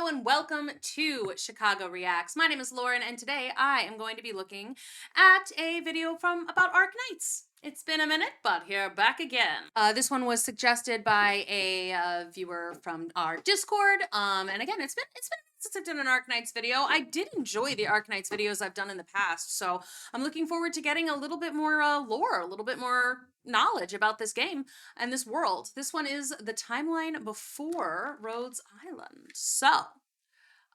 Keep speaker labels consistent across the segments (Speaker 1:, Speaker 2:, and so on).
Speaker 1: Hello and welcome to Chicago Reacts. My name is Lauren and today I am going to be looking at a video about Arknights. It's been a minute, but here back again. This one was suggested by a viewer from our Discord. And again, it's been since I've done an Arknights video. I did enjoy the Arknights videos I've done in the past, so I'm looking forward to getting a little bit more lore, a little bit more knowledge about this game and this world. This one is the timeline before Rhodes Island. So,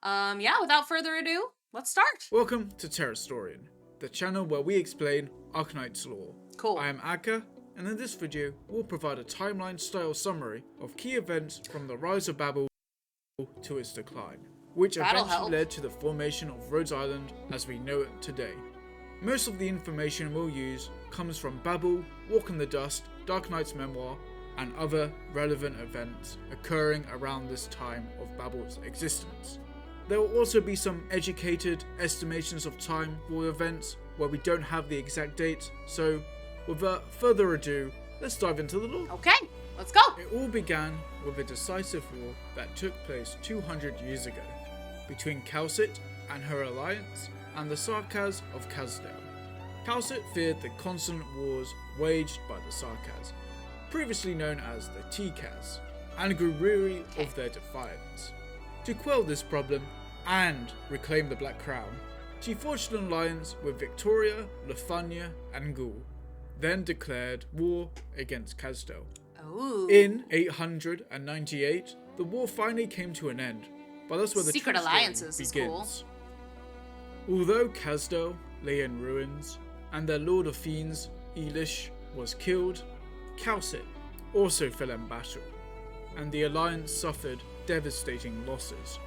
Speaker 1: yeah, without further ado, let's start.
Speaker 2: Welcome to Terrastorian, the channel where we explain Arknights lore.
Speaker 1: Cool.
Speaker 2: I am Akka, and in this video, we'll provide a timeline-style summary of key events from the rise of Babel to its decline, which eventually led to the formation of Rhodes Island as we know it today. Most of the information we'll use comes from Babel, Walk in the Dust, Dark Knight's memoir, and other relevant events occurring around this time of Babel's existence. There will also be some educated estimations of time for events where we don't have the exact dates, so without further ado, let's dive into the lore.
Speaker 1: Okay, let's go!
Speaker 2: It all began with a decisive war that took place 200 years ago between Kal'tsit and her alliance and the Sarkaz of Kazdel. Kal'tsit feared the constant wars waged by the Sarkaz, previously known as the T-Kaz, and grew weary of their defiance. To quell this problem and reclaim the Black Crown, she forged an alliance with Victoria, Lefania, and Gaul, then declared war against Kazdel.
Speaker 1: Ooh.
Speaker 2: In 898, the war finally came to an end, but that's where the
Speaker 1: Secret Alliances
Speaker 2: begins. Although Kazdel lay in ruins, and their Lord of Fiends, Elish, was killed, Kal'tsit also fell in battle, and the Alliance suffered devastating losses.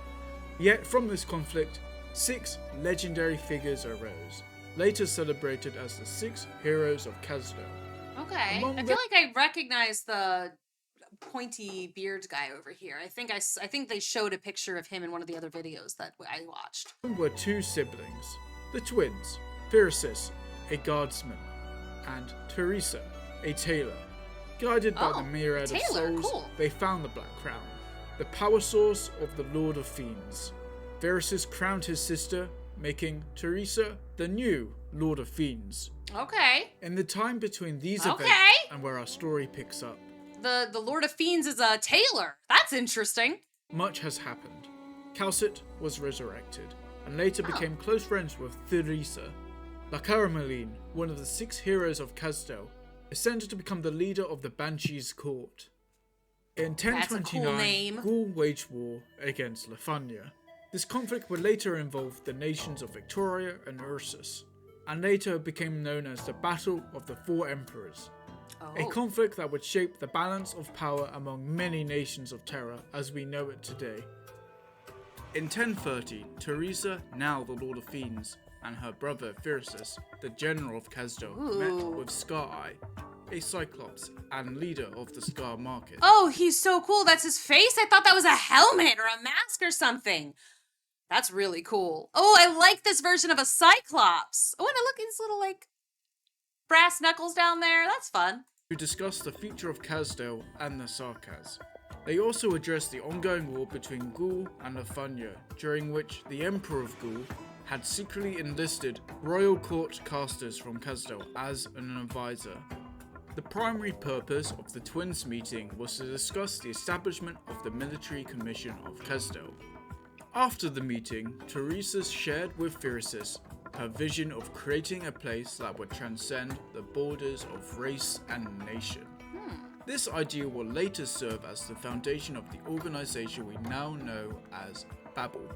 Speaker 2: Yet from this conflict, 6 legendary figures arose, later celebrated as the 6 heroes of Kazdel.
Speaker 1: Okay, I feel like I recognize the pointy beard guy over here. I think they showed a picture of him in one of the other videos that I watched.
Speaker 2: Were 2 siblings, the twins, Theresis, a guardsman, and Theresa, a tailor. Guided by the myriad of souls, they found the Black Crown, the power source of the Lord of Fiends. Theresis crowned his sister, making Theresa the new Lord of Fiends.
Speaker 1: Okay.
Speaker 2: In the time between these events and where our story picks up,
Speaker 1: the Lord of Fiends is a tailor. That's interesting.
Speaker 2: Much has happened. Kal'tsit was resurrected, and later became close friends with Theresa. Lakaramalin, one of the 6 heroes of Kazdel, ascended to become the leader of the Banshees' court. In 1029, Gaul waged war against Lefania. This conflict would later involve the nations of Victoria and Ursus, and later became known as the Battle of the 4 Emperors. A conflict that would shape the balance of power among many nations of Terra as we know it today. In 1030, Theresa, now the Lord of Fiends, and her brother Theresis, the general of Kazdel, met with Scar-Eye, a Cyclops and leader of the Scar Market. Oh,
Speaker 1: he's so cool. That's his face? I thought that was a helmet or a mask or something. That's really cool. Oh, I like this version of a Cyclops. Oh, and look, his little, like, brass knuckles down there. That's fun.
Speaker 2: To discuss the future of Kazdel and the Sarkaz. They also addressed the ongoing war between Gaul and Lefania, during which the Emperor of Gaul had secretly enlisted royal court casters from Kazdel as an advisor. The primary purpose of the twins' meeting was to discuss the establishment of the military commission of Kazdel. After the meeting, Theresa shared with Theresis her vision of creating a place that would transcend the borders of race and nation. This idea will later serve as the foundation of the organization we now know as Babel.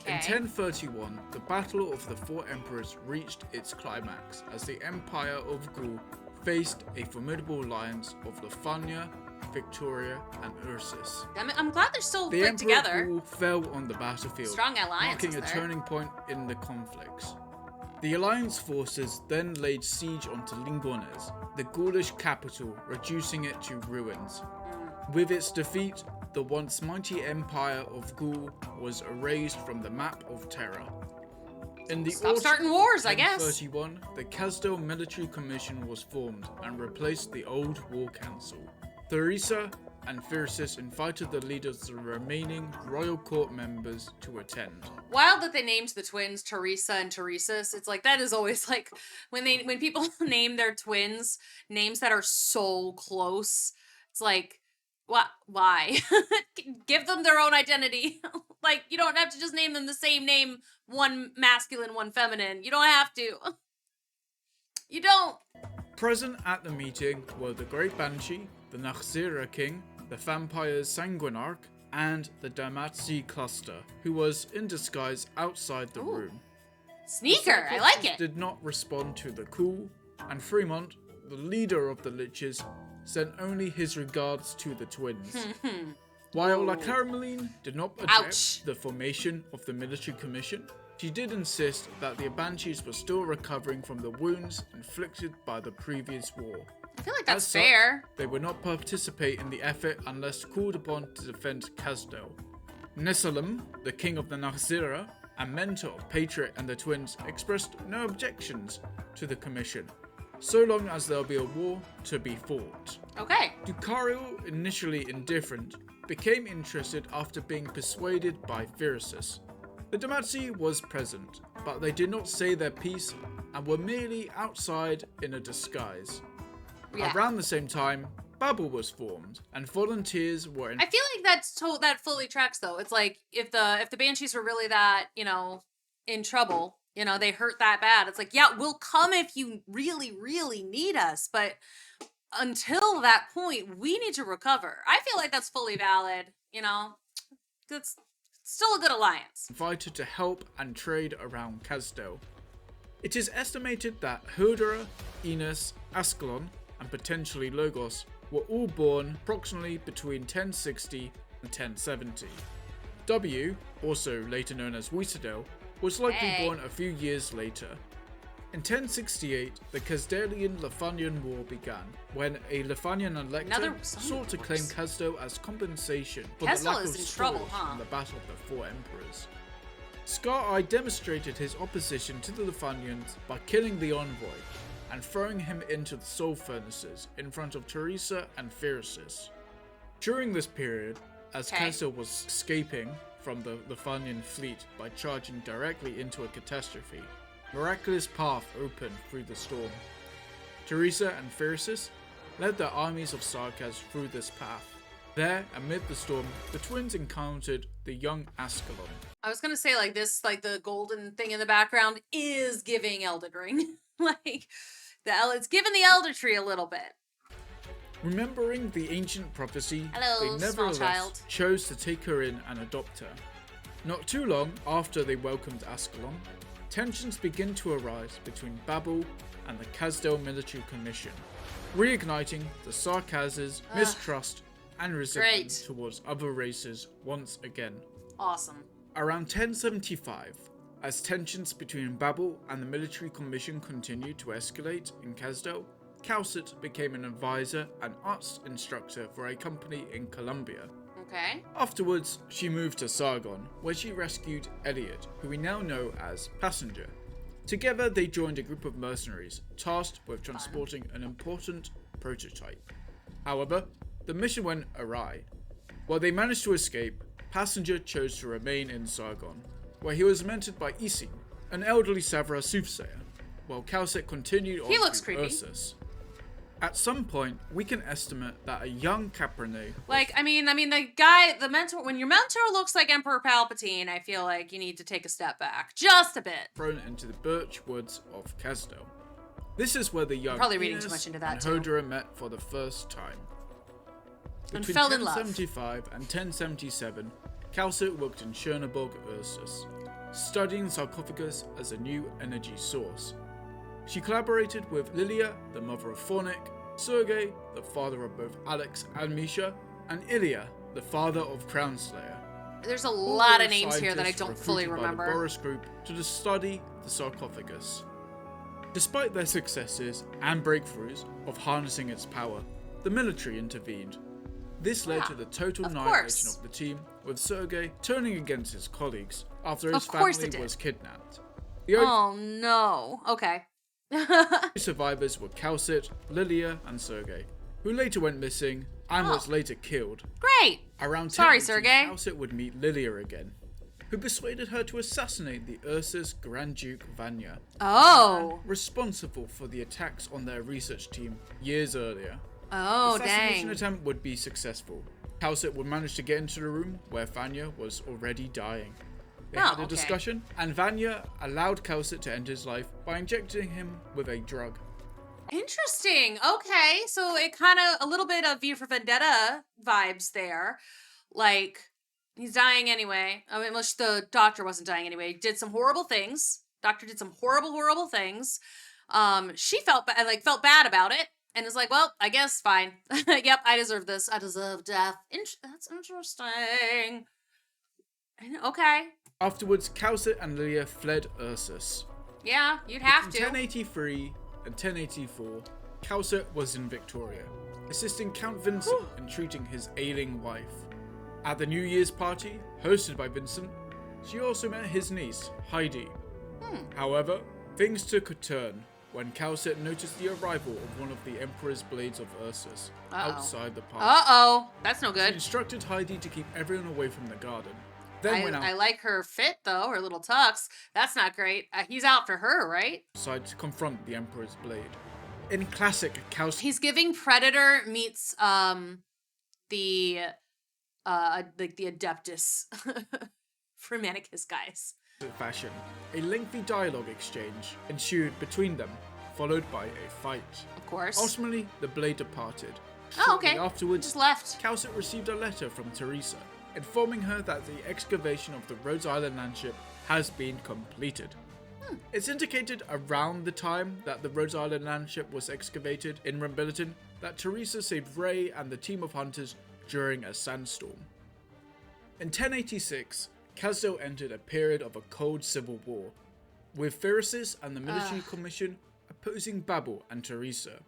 Speaker 2: In 1031, the Battle of the 4 Emperors reached its climax as the Empire of Gaul faced a formidable alliance of Lefania, Victoria, and Ursus.
Speaker 1: I'm glad they're still put together.
Speaker 2: The Emperor of Gaul fell on the battlefield,
Speaker 1: strong alliance,
Speaker 2: marking a turning point in the conflicts. The Alliance forces then laid siege onto Lingones, the Gaulish capital, reducing it to ruins. With its defeat, the once mighty Empire of Gaul was erased from the map of Terra. In the
Speaker 1: starting wars, I guess.
Speaker 2: 1031, the Kazdel Military Commission was formed and replaced the old War Council. Theresa and Theresis invited the leaders of the remaining royal court members to attend.
Speaker 1: Wild that they named the twins Theresa and Theresis. It's like that is always like when people name their twins names that are so close. It's like what? Why? Give them their own identity. Like you don't have to just name them the same name, one masculine, one feminine. You don't have to. You don't.
Speaker 2: Present at the meeting were the Great Banshee, the Nachzira King, the Vampire's Sanguinarch, and the Damatzi Cluster, who was in disguise outside the room.
Speaker 1: Sneaker, I like it.
Speaker 2: Did not respond to the call, and Fremont, the leader of the Liches, sent only his regards to the twins. While La Carameline did not object the formation of the military commission, she did insist that the Banshees were still recovering from the wounds inflicted by the previous war.
Speaker 1: I feel like that's fair.
Speaker 2: They would not participate in the effort unless called upon to defend Kazdel. Nesalim, the king of the Nachzira and mentor of Patriot and the twins, expressed no objections to the commission, so long as there'll be a war to be fought.
Speaker 1: Okay.
Speaker 2: Ducario, initially indifferent, became interested after being persuaded by Theresis. The Damatzi was present, but they did not say their piece and were merely outside in a disguise.
Speaker 1: Yeah.
Speaker 2: Around the same time, Babel was formed, and volunteers were
Speaker 1: I feel like that fully tracks though. It's like if the Banshees were really that, in trouble, they hurt that bad. It's like, yeah, we'll come if you really, really need us, but until that point, we need to recover. I feel like that's fully valid, That's still a good alliance.
Speaker 2: Invited to help and trade around Kazdel. It is estimated that Hodera, Enos, Ascalon, and potentially Logos were all born approximately between 1060 and 1070. W, also later known as Whistadel, was likely born a few years later. In 1068, the Kazdelian-Lefanian War began, when a Lefanian elector sought to claim Kazdel as compensation for the lack of spoils in the Battle of the Four Emperors. Scar-Eye demonstrated his opposition to the Lefanians by killing the envoy and throwing him into the soul furnaces in front of Theresa and Theresis. During this period, as Kazdel was escaping from the Lefanian fleet by charging directly into a catastrophe, miraculous path opened through the storm. Theresa and Theresis led their armies of Sarkaz through this path. There, amid the storm, the twins encountered the young Ascalon.
Speaker 1: I was gonna say, the golden thing in the background is giving Elden Ring. It's giving the Elder Tree a little bit.
Speaker 2: Remembering the ancient prophecy,
Speaker 1: Hello,
Speaker 2: they nevertheless chose to take her in and adopt her. Not too long after they welcomed Ascalon, tensions begin to arise between Babel and the Kazdel Military Commission, reigniting the Sarkaz's mistrust and resentment towards other races once again.
Speaker 1: Awesome.
Speaker 2: Around 1075, as tensions between Babel and the Military Commission continued to escalate in Kazdel, Kal'tsit became an advisor and arts instructor for a company in Colombia.
Speaker 1: Okay.
Speaker 2: Afterwards, she moved to Sargon, where she rescued Elliot, who we now know as Passenger. Together, they joined a group of mercenaries, tasked with transporting an important prototype. However, the mission went awry. While they managed to escape, Passenger chose to remain in Sargon, where he was mentored by Isin, an elderly Savra soothsayer, while Kal'tsit continued on to Ursus. At some point, we can estimate that a young Caprene...
Speaker 1: the mentor, when your mentor looks like Emperor Palpatine, I feel like you need to take a step back. Just a bit.
Speaker 2: ...thrown into the birch woods of Kazdel. This is where the young
Speaker 1: probably reading too much into that
Speaker 2: and Hodera met for the first time.
Speaker 1: And fell in love.
Speaker 2: Between 1075 and 1077, Kal'tsit worked in Chernobyl, Ursus, studying sarcophagus as a new energy source. She collaborated with Lilia, the mother of Fornik, Sergei, the father of both Alex and Misha, and Ilya, the father of Crownslayer.
Speaker 1: There's a lot of names here that I don't fully remember.
Speaker 2: By the Boris group to study the sarcophagus. Despite their successes and breakthroughs of harnessing its power, the military intervened. This led to the total annihilation of the team, with Sergei turning against his colleagues after his family was kidnapped.
Speaker 1: Oh no. Okay.
Speaker 2: Survivors were Kal'tsit, Lilia, and Sergei. who later went missing and was later killed.
Speaker 1: Great.
Speaker 2: Around 1080,
Speaker 1: Sorry, Sergei.
Speaker 2: Kal'tsit would meet Lilia again, who persuaded her to assassinate the Ursus Grand Duke Vanya,
Speaker 1: Oh.
Speaker 2: responsible for the attacks on their research team years earlier.
Speaker 1: Oh,
Speaker 2: The assassination
Speaker 1: dang.
Speaker 2: attempt would be successful. Kal'tsit would manage to get into the room where Vanya was already dying. They had a discussion, and Vanya allowed Kal'tsit to end his life by injecting him with a drug.
Speaker 1: Interesting. Okay, so it kind of a little bit of V for Vendetta vibes there. Like, he's dying anyway. I mean, unless the doctor wasn't dying anyway. He did some horrible things. Doctor did some horrible things. She felt bad about it, and is like, well, I guess fine. Yep, I deserve this. I deserve death. That's interesting. Okay.
Speaker 2: Afterwards, Kal'tsit and Lilia fled Ursus.
Speaker 1: Yeah, you'd have
Speaker 2: Between
Speaker 1: to.
Speaker 2: 1083 and 1084, Kal'tsit was in Victoria, assisting Count Vincent in treating his ailing wife. At the New Year's party, hosted by Vincent, she also met his niece, Heidi. However, things took a turn when Kal'tsit noticed the arrival of one of the Emperor's blades of Ursus outside the party.
Speaker 1: Uh-oh. That's no
Speaker 2: She
Speaker 1: good.
Speaker 2: instructed Heidi to keep everyone away from the garden. Then went
Speaker 1: I like her fit, though, her little tux. That's not great. He's out for her, right?
Speaker 2: outside to confront the Emperor's blade. In classic Kal'tsit
Speaker 1: He's giving Predator meets the Adeptus Freemanicus guys.
Speaker 2: fashion, a lengthy dialogue exchange ensued between them, followed by a fight.
Speaker 1: Of course.
Speaker 2: Ultimately, the blade departed.
Speaker 1: Oh, okay.
Speaker 2: Shortly afterwards,
Speaker 1: Just left.
Speaker 2: Kal'tsit received a letter from Theresa, informing her that the excavation of the Rhodes Island landship has been completed. It's indicated around the time that the Rhodes Island landship was excavated in Rumbiliton that Theresa saved Ray and the team of hunters during a sandstorm. In 1086, Kazdel entered a period of a cold civil war, with Theresis and the military commission opposing Babel and Theresa.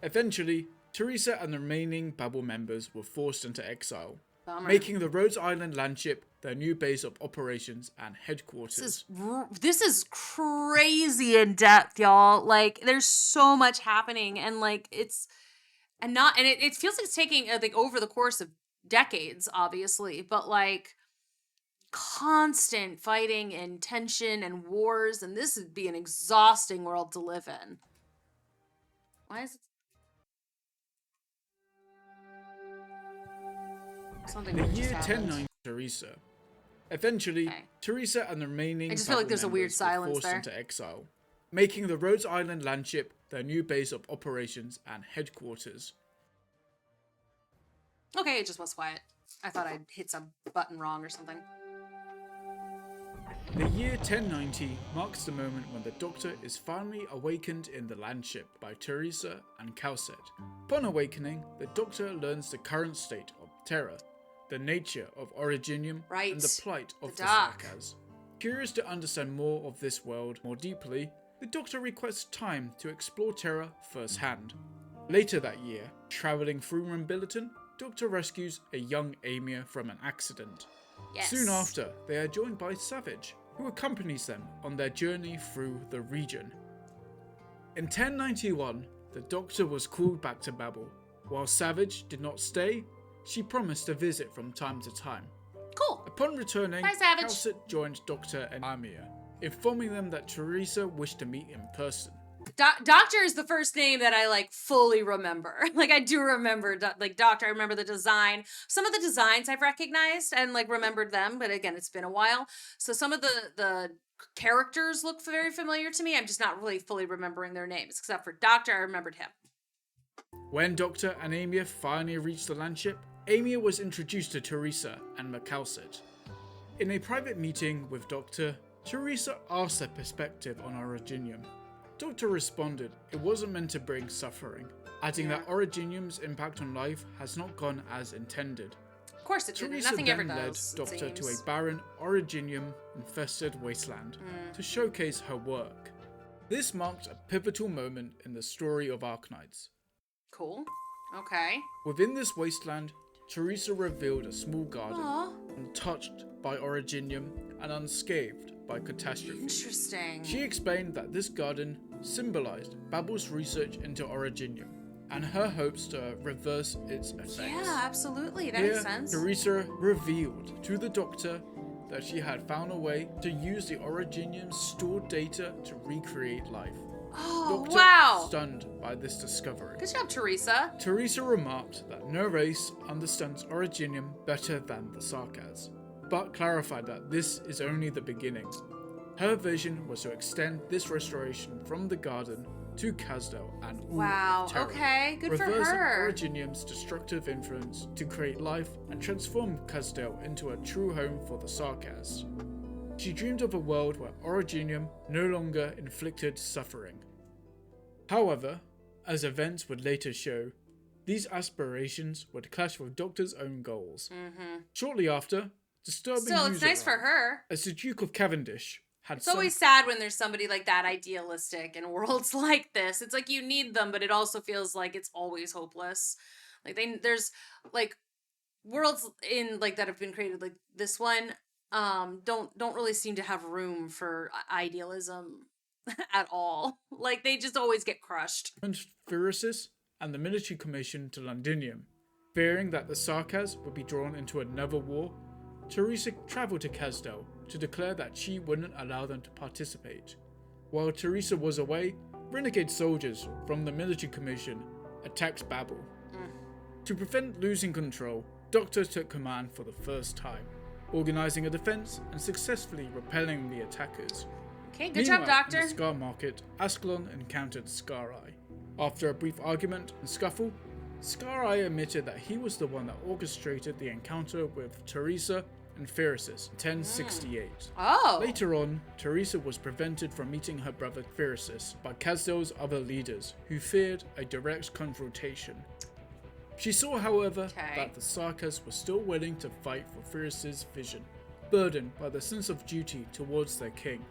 Speaker 2: Eventually, Theresa and the remaining Babel members were forced into exile,
Speaker 1: Bummer.
Speaker 2: making the Rhodes Island landship their new base of operations and headquarters.
Speaker 1: This is crazy in depth, y'all. Like, there's so much happening, and like it feels like it's taking like over the course of decades, obviously, but like constant fighting and tension and wars, and this would be an exhausting world to live in. Why is it? Something
Speaker 2: The
Speaker 1: weird
Speaker 2: year
Speaker 1: just happened.
Speaker 2: 1090, Theresa. Eventually,
Speaker 1: Okay.
Speaker 2: Theresa and the remaining
Speaker 1: I just feel like
Speaker 2: Babel
Speaker 1: there's a weird
Speaker 2: members were
Speaker 1: silence
Speaker 2: forced
Speaker 1: there.
Speaker 2: into exile, making the Rhodes Island landship their new base of operations and headquarters.
Speaker 1: Okay, it just was quiet. I thought I'd hit some button wrong or something.
Speaker 2: The year 1090 marks the moment when the Doctor is finally awakened in the landship by Theresa and Kal'tsit. Upon awakening, the Doctor learns the current state of Terra, the nature of Originium,
Speaker 1: Right.
Speaker 2: and the plight of the
Speaker 1: Dark.
Speaker 2: Sarkaz. Curious to understand more of this world more deeply, the Doctor requests time to explore Terra firsthand. Later that year, travelling through Rumbiliton, Doctor rescues a young Amir from an accident.
Speaker 1: Yes.
Speaker 2: Soon after, they are joined by Savage, who accompanies them on their journey through the region. In 1091, the Doctor was called back to Babel. While Savage did not stay, she promised to visit from time to time.
Speaker 1: Cool.
Speaker 2: Upon returning,
Speaker 1: Bye, Savage.
Speaker 2: Kal'tsit joined Doctor and Amir, informing them that Theresa wished to meet in person.
Speaker 1: Doctor is the first name that I like fully remember. Like I do remember Doctor. I remember the design. Some of the designs I've recognized and like remembered them, but again, it's been a while. So some of the characters look very familiar to me. I'm just not really fully remembering their names, except for Doctor. I remembered him.
Speaker 2: When Doctor and Amir finally reached the landship, Amir was introduced to Theresa and Kal'tsit. In a private meeting with Doctor, Theresa asked their perspective on Originium. Doctor responded it wasn't meant to bring suffering, adding that Originium's impact on life has not gone as intended.
Speaker 1: Of course it didn't.
Speaker 2: Theresa
Speaker 1: Nothing
Speaker 2: then
Speaker 1: ever
Speaker 2: led
Speaker 1: does.
Speaker 2: Doctor to a barren, Originium-infested wasteland to showcase her work. This marked a pivotal moment in the story of Arknights.
Speaker 1: Cool. Okay.
Speaker 2: Within this wasteland, Theresa revealed a small garden,
Speaker 1: Aw.
Speaker 2: untouched by Originium and unscathed by catastrophe.
Speaker 1: Interesting.
Speaker 2: She explained that this garden symbolized Babel's research into Originium, and her hopes to reverse its effects.
Speaker 1: Yeah, absolutely. That
Speaker 2: Here,
Speaker 1: makes sense.
Speaker 2: Theresa revealed to the Doctor that she had found a way to use the Originium's stored data to recreate life.
Speaker 1: Oh,
Speaker 2: Doctor,
Speaker 1: wow.
Speaker 2: stunned by this discovery.
Speaker 1: Good job, Theresa.
Speaker 2: Theresa remarked that no race understands Originium better than the Sarkaz, but clarified that this is only the beginning. Her vision was to extend this restoration from the Garden to Kazdel and
Speaker 1: Wow,
Speaker 2: Terra,
Speaker 1: okay, good for
Speaker 2: reversing
Speaker 1: her.
Speaker 2: Originium's destructive influence to create life and transform Kazdel into a true home for the Sarkaz. She dreamed of a world where Originium no longer inflicted suffering. However, as events would later show, these aspirations would clash with Doctor's own goals. Shortly after, disturbing
Speaker 1: Still,
Speaker 2: news
Speaker 1: it's nice for
Speaker 2: arrived,
Speaker 1: her.
Speaker 2: as the Duke of Cavendish had
Speaker 1: It's always sad when there's somebody like that idealistic in worlds like this. It's like you need them, but it also feels like it's always hopeless. Like there's like worlds in like that have been created like this one don't really seem to have room for idealism at all. Like they just always get crushed.
Speaker 2: Theresis and the military commission to Londinium. Fearing that the Sarkaz would be drawn into another war, Theresa travelled to Kazdel to declare that she wouldn't allow them to participate. While Theresa was away, renegade soldiers from the military commission attacked Babel. To prevent losing control, Doctor took command for the first time, organising a defence and successfully repelling the attackers.
Speaker 1: Okay, good job, Doctor.
Speaker 2: In the Scar Market, Ascalon encountered Scar-Eye. After a brief argument and scuffle, Scar-Eye admitted that he was the one that orchestrated the encounter with Theresa and Theresis in 1068.
Speaker 1: Oh.
Speaker 2: Later on, Theresa was prevented from meeting her brother Theresis by Kazdel's other leaders, who feared a direct confrontation. She saw, however, that the Sarkaz were still willing to fight for Theris' vision, burdened by the sense of duty towards their king.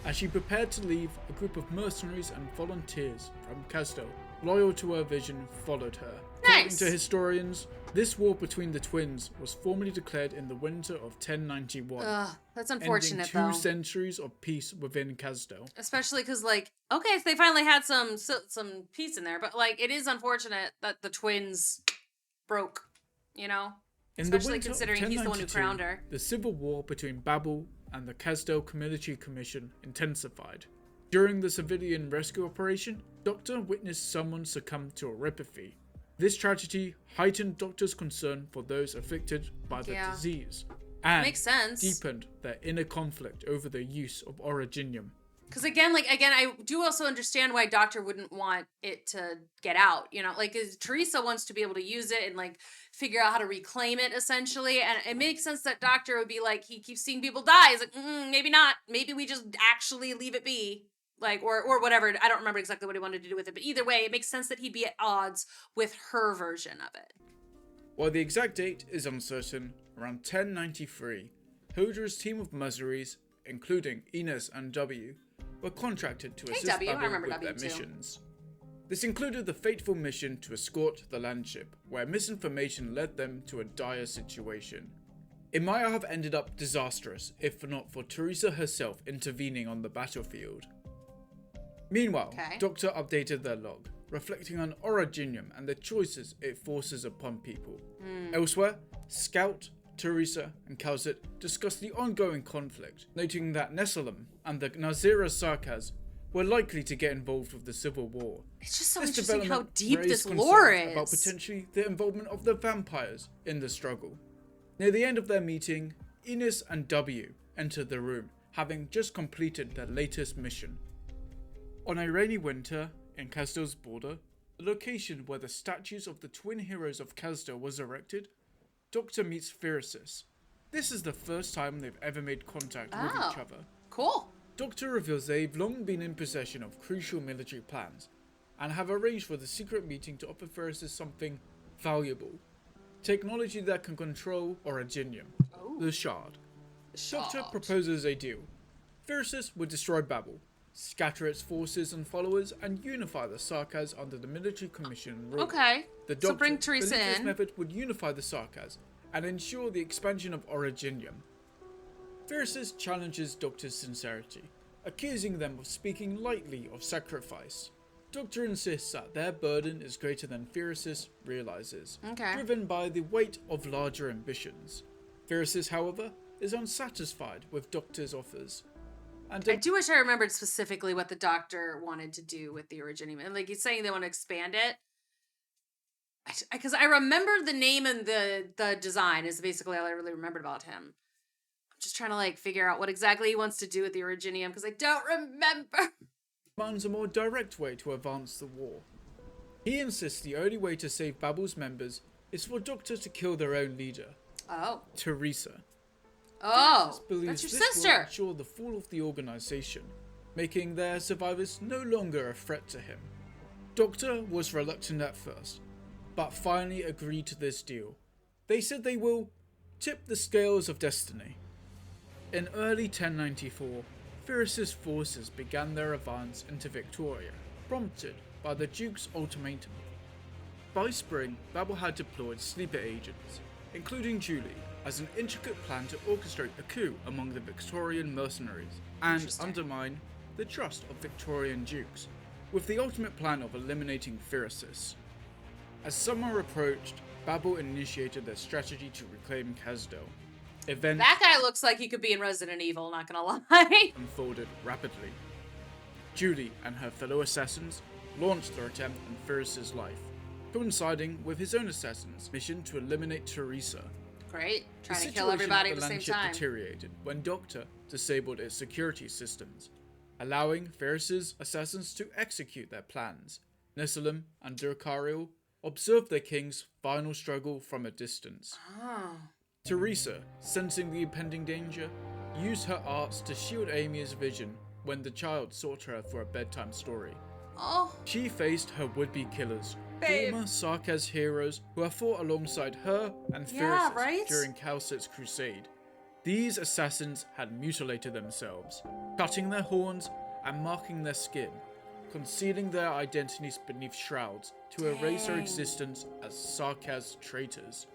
Speaker 2: As she prepared to leave, a group of mercenaries and volunteers from Kazdel, loyal to her vision, followed her. According
Speaker 1: Nice.
Speaker 2: to historians, this war between the twins was formally declared in the winter of 1091.
Speaker 1: Ugh, that's
Speaker 2: ending
Speaker 1: unfortunate
Speaker 2: two
Speaker 1: though.
Speaker 2: centuries of peace within Kazdel.
Speaker 1: Especially because, like, okay, so they finally had some peace in there, but like, it is unfortunate that the twins broke. You know,
Speaker 2: In the
Speaker 1: especially
Speaker 2: winter
Speaker 1: considering
Speaker 2: of
Speaker 1: he's the one who
Speaker 2: 1092,
Speaker 1: crowned her.
Speaker 2: the civil war between Babel and the Kazdel Military Commission intensified. During the civilian rescue operation, Doctor witnessed someone succumb to erypathy. This tragedy heightened Doctor's concern for those afflicted by the disease, and
Speaker 1: Makes sense.
Speaker 2: deepened their inner conflict over the use of Originium.
Speaker 1: Because again, I do also understand why Doctor wouldn't want it to get out. You know, like Theresa wants to be able to use it and like figure out how to reclaim it essentially. And it makes sense that Doctor would be like, he keeps seeing people die. He's like, maybe not. Maybe we just actually leave it be. Like, or whatever. I don't remember exactly what he wanted to do with it. But either way, it makes sense that he'd be at odds with her version of it.
Speaker 2: While the exact date is uncertain, around 1093, Hildra's team of mercenaries, including Ines and W, were contracted to assist
Speaker 1: W, I
Speaker 2: Babel
Speaker 1: remember
Speaker 2: with
Speaker 1: W
Speaker 2: their
Speaker 1: too.
Speaker 2: missions. This included the fateful mission to escort the landship, where misinformation led them to a dire situation. It might have ended up disastrous if not for Theresa herself intervening on the battlefield. Meanwhile, Doctor updated their log, reflecting on Originium and the choices it forces upon people. Elsewhere, Scout, Theresa, and Kal'tsit discussed the ongoing conflict, noting that Nessalem and the Nazira Sarkaz were likely to get involved with the civil war.
Speaker 1: It's just so
Speaker 2: This
Speaker 1: interesting how
Speaker 2: development
Speaker 1: deep
Speaker 2: raised
Speaker 1: this
Speaker 2: concerns
Speaker 1: lore is.
Speaker 2: about potentially the involvement of the vampires in the struggle. Near the end of their meeting, Ines and W entered the room, having just completed their latest mission. On a rainy winter, in Kazdel's border, the location where the statues of the twin heroes of Kazdel was erected, Doctor meets Theresis. This is the first time they've ever made contact with each other.
Speaker 1: Cool.
Speaker 2: Doctor reveals they've long been in possession of crucial military plans, and have arranged for the secret meeting to offer Theresis something valuable. Technology that can control Originium, the Shard. Doctor proposes a deal. Theresis would destroy Babel, scatter its forces and followers, and unify the Sarkaz under the military commission rule.
Speaker 1: Okay.
Speaker 2: The Doctor
Speaker 1: So bring Theresa
Speaker 2: believed this
Speaker 1: in.
Speaker 2: method would unify the Sarkaz and ensure the expansion of Originium. Theresis challenges Doctor's sincerity, accusing them of speaking lightly of sacrifice. Doctor insists that their burden is greater than Theresis realizes,
Speaker 1: Okay.
Speaker 2: driven by the weight of larger ambitions. Theresis, however, is unsatisfied with Doctor's offers. And
Speaker 1: I do wish I remembered specifically what the Doctor wanted to do with the Originium. Like, he's saying they want to expand it. Because I remember the name and the design is basically all I really remembered about him. I'm just trying to, like, figure out what exactly he wants to do with the Originium, because I don't remember.
Speaker 2: demands a more direct way to advance the war. He insists the only way to save Babel's members is for Doctor to kill their own leader,
Speaker 1: Oh.
Speaker 2: Theresa.
Speaker 1: Oh,
Speaker 2: Believes
Speaker 1: that's your
Speaker 2: this
Speaker 1: sister.
Speaker 2: will ensure the fall of the organization, making their survivors no longer a threat to him. Doctor was reluctant at first, but finally agreed to this deal. They said they will tip the scales of destiny. In early 1094, Theresis' forces began their advance into Victoria, prompted by the Duke's ultimatum. By spring, Babel had deployed sleeper agents, including Julie, as an intricate plan to orchestrate a coup among the Victorian mercenaries and undermine the trust of Victorian dukes, with the ultimate plan of eliminating Theresis. As summer approached, Babel initiated their strategy to reclaim Kazdel. Events
Speaker 1: That guy looks like he could be in Resident Evil, not gonna lie.
Speaker 2: unfolded rapidly. Julie and her fellow assassins launched their attempt on Theresis' life, coinciding with his own assassin's mission to eliminate Theresa.
Speaker 1: Great.
Speaker 2: The
Speaker 1: Trying to kill
Speaker 2: situation
Speaker 1: everybody
Speaker 2: at
Speaker 1: at
Speaker 2: the
Speaker 1: the same
Speaker 2: landship
Speaker 1: time.
Speaker 2: deteriorated when Doctor disabled its security systems, allowing Theresis' assassins to execute their plans. Nessalem and Durkariel observed their king's final struggle from a distance.
Speaker 1: Oh.
Speaker 2: Theresa, sensing the impending danger, used her arts to shield Amy's vision when the child sought her for a bedtime story.
Speaker 1: Oh.
Speaker 2: She faced her would-be killers,
Speaker 1: Babe.
Speaker 2: former Sarkaz heroes who have fought alongside her and
Speaker 1: Yeah,
Speaker 2: Theresis
Speaker 1: right?
Speaker 2: during Kal'tsit's crusade. These assassins had mutilated themselves, cutting their horns and marking their skin, concealing their identities beneath shrouds to erase their
Speaker 1: Dang.
Speaker 2: existence as Sarkaz traitors.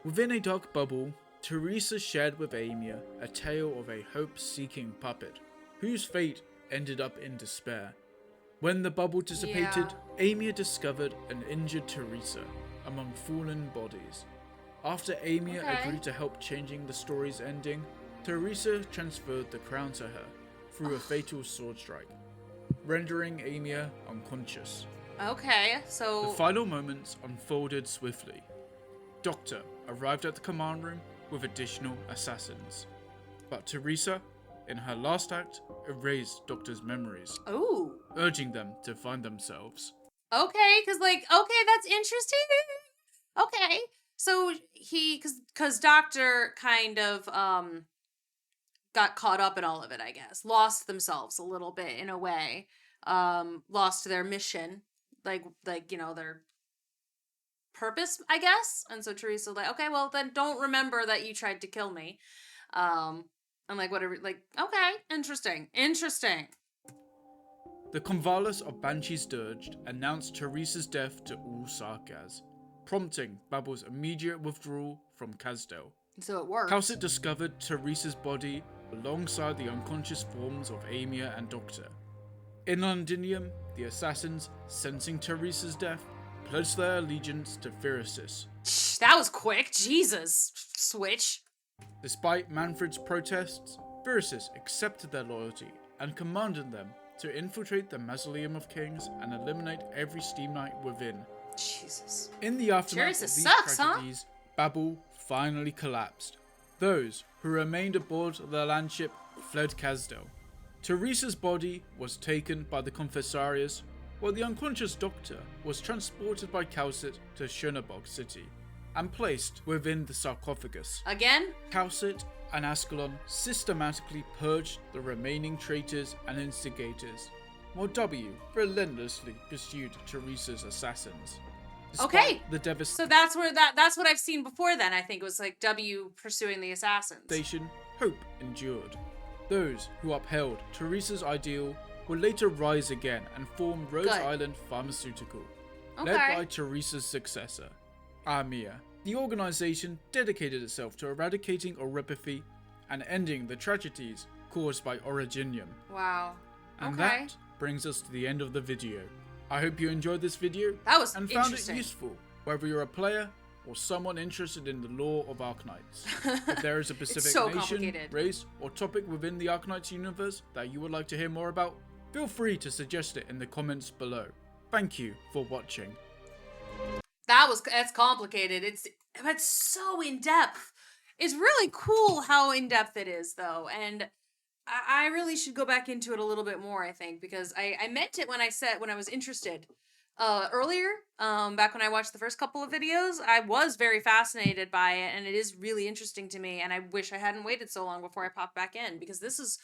Speaker 2: Within a dark bubble, Theresa shared with Amia a tale of a hope-seeking puppet, whose fate ended up in despair. When the bubble dissipated, Amia discovered an injured Theresa among fallen bodies. After Amia agreed to help changing the story's ending, Theresa transferred the crown to her through a fatal sword strike, rendering Amia unconscious.
Speaker 1: Okay,
Speaker 2: The
Speaker 1: so
Speaker 2: final moments unfolded swiftly. Doctor arrived at the command room with additional assassins. But Theresa, in her last act, erased Doctor's memories,
Speaker 1: ooh.
Speaker 2: urging them to find themselves.
Speaker 1: Okay, because, like, okay, that's interesting. Okay. So he, because Doctor kind of got caught up in all of it, I guess. Lost themselves a little bit in a way. Lost their mission. Like, you know, their purpose, I guess. And so Teresa was like, okay, well then don't remember that you tried to kill me. And like whatever, like, okay, interesting.
Speaker 2: The Convalus of Banshee's Dirge announced Theresa's death to all Sarkaz, prompting Babel's immediate withdrawal from Kazdel.
Speaker 1: So it worked.
Speaker 2: Kal'tsit discovered Theresa's body alongside the unconscious forms of Amia and Doctor. In Londinium, the assassins, sensing Theresa's death, pledged their allegiance to Theresis.
Speaker 1: That was quick. Jesus. Switch.
Speaker 2: Despite Manfred's protests, Theresis accepted their loyalty and commanded them to infiltrate the Mausoleum of Kings and eliminate every Steam Knight within.
Speaker 1: Jesus.
Speaker 2: In the aftermath
Speaker 1: Theresa
Speaker 2: of these
Speaker 1: sucks, huh?
Speaker 2: tragedies, Babel finally collapsed. Those who remained aboard the landship fled Kazdel. Theresa's body was taken by the Confessarius, while the unconscious Doctor was transported by Kal'tsit to Schönebog City and placed within the sarcophagus.
Speaker 1: Again?
Speaker 2: Kal'tsit and Ascalon systematically purged the remaining traitors and instigators, while W relentlessly pursued Theresa's assassins. Despite
Speaker 1: Okay.
Speaker 2: the devastation,
Speaker 1: So that's where that's what I've seen before then. I think it was like W pursuing the assassins.
Speaker 2: hope endured. Those who upheld Theresa's ideal would later rise again and form Rhodes
Speaker 1: Good.
Speaker 2: Island Pharmaceutical,
Speaker 1: Okay.
Speaker 2: led by Theresa's successor, Amia. The organization dedicated itself to eradicating oropathy and ending the tragedies caused by Originium.
Speaker 1: Wow.
Speaker 2: And
Speaker 1: Okay.
Speaker 2: that brings us to the end of the video. I hope you enjoyed this video
Speaker 1: That was
Speaker 2: and found it
Speaker 1: interesting.
Speaker 2: useful, whether you're a player or someone interested in the lore of Arknights. If there is a specific
Speaker 1: so
Speaker 2: nation,
Speaker 1: complicated.
Speaker 2: race, or topic within the Arknights universe that you would like to hear more about, feel free to suggest it in the comments below. Thank you for watching.
Speaker 1: That's complicated. It's so in depth. It's really cool how in depth it is, though, and I really should go back into it a little bit more. I think because I meant it when I was interested earlier. Back when I watched the first couple of videos, I was very fascinated by it, and it is really interesting to me. And I wish I hadn't waited so long before I popped back in because this is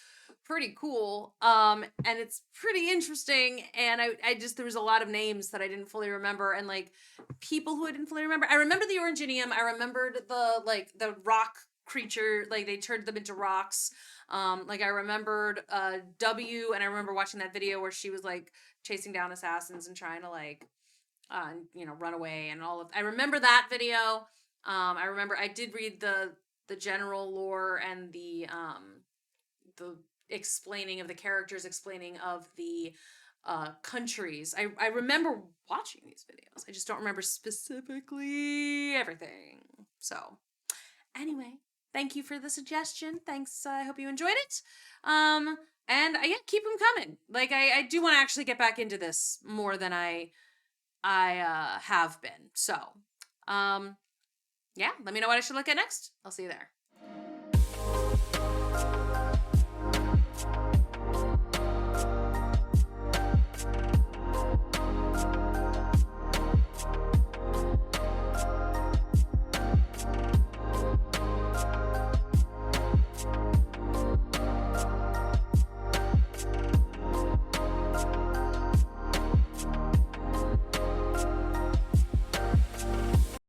Speaker 1: pretty cool. And it's pretty interesting. And I just there was a lot of names that I didn't fully remember, and like people who I didn't fully remember. I remember the Oranginium. I remembered the rock creature, like they turned them into rocks. Like I remembered W, and I remember watching that video where she was like chasing down assassins and trying to like run away and all of. I remember that video. I remember I did read the general lore and the explaining of the characters, explaining of the countries. I remember watching these videos. I just don't remember specifically everything. So anyway, thank you for the suggestion. Thanks. I hope you enjoyed it. And yeah, keep them coming. Like I do want to actually get back into this more than I have been. So, yeah, let me know what I should look at next. I'll see you there.